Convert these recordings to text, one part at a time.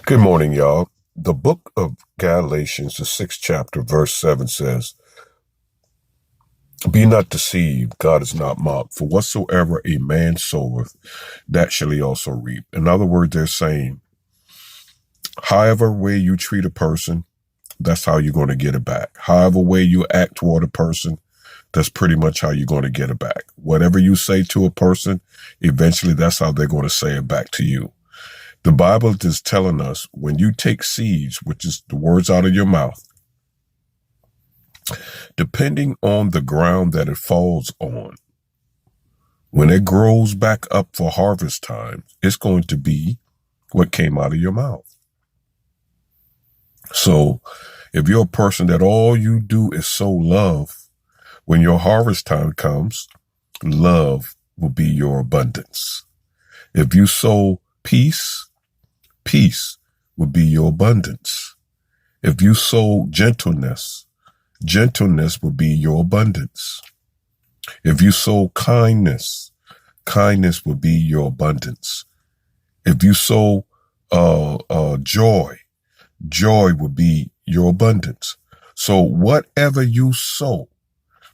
Good morning, y'all. The book of Galatians, the 6th chapter, verse 7 says, Be not deceived, God is not mocked. For whatsoever a man soweth, that shall he also reap. In other words, they're saying, however way you treat a person, that's how you're going to get it back. However way you act toward a person, that's pretty much how you're going to get it back. Whatever you say to a person, eventually that's how they're going to say it back to you. The Bible is telling us when you take seeds, which is the words out of your mouth, depending on the ground that it falls on, when it grows back up for harvest time, it's going to be what came out of your mouth. So if you're a person that all you do is sow love, when your harvest time comes, love will be your abundance. If you sow peace, peace will be your abundance. If you sow gentleness, gentleness will be your abundance. If you sow kindness, kindness will be your abundance. If you sow joy, joy will be your abundance. So whatever you sow,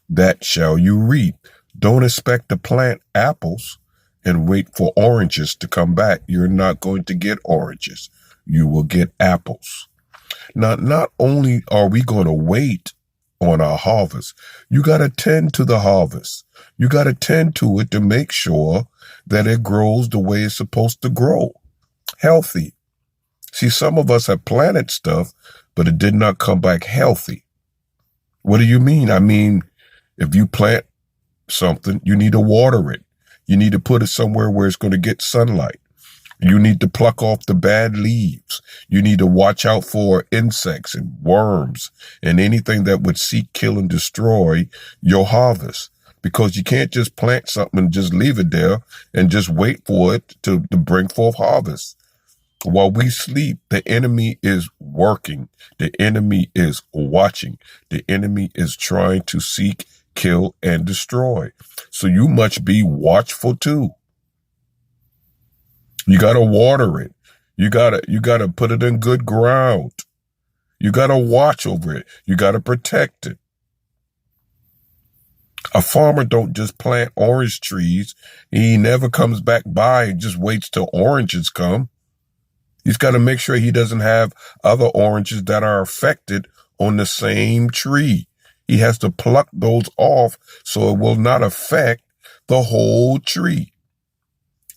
that shall you reap. Don't expect to plant apples and wait for oranges to come back. You're not going to get oranges. You will get apples. Now, not only are we going to wait on our harvest, you got to tend to the harvest. You got to tend to it to make sure that it grows the way it's supposed to grow, healthy. See, some of us have planted stuff, but it did not come back healthy. What do you mean? I mean, if you plant something, you need to water it. You need to put it somewhere where it's going to get sunlight. You need to pluck off the bad leaves. You need to watch out for insects and worms and anything that would seek, kill, and destroy your harvest. Because you can't just plant something and just leave it there and just wait for it to bring forth harvest. While we sleep, the enemy is working. The enemy is watching. The enemy is trying to seek, kill, and destroy. So you must be watchful too. You got to water it. You got to put it in good ground. You got to watch over it. You got to protect it. A farmer don't just plant orange trees. He never comes back by and just waits till oranges come. He's got to make sure he doesn't have other oranges that are affected on the same tree. He has to pluck those off so it will not affect the whole tree.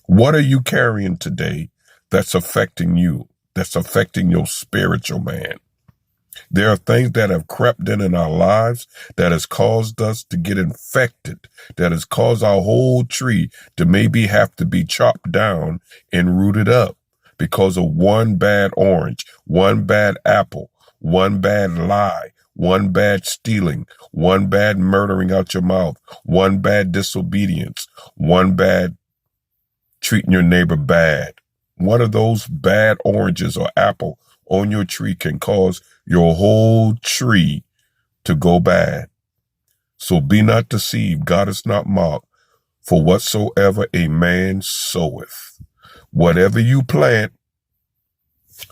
What are you carrying today that's affecting you, that's affecting your spiritual man? There are things that have crept in our lives that has caused us to get infected, that has caused our whole tree to maybe have to be chopped down and rooted up because of one bad orange, one bad apple, one bad lie, one bad stealing, one bad murdering out your mouth, one bad disobedience, one bad treating your neighbor bad. One of those bad oranges or apple on your tree can cause your whole tree to go bad. So be not deceived, God is not mocked. For whatsoever a man soweth, whatever you plant,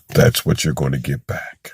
that's what you're going to get back.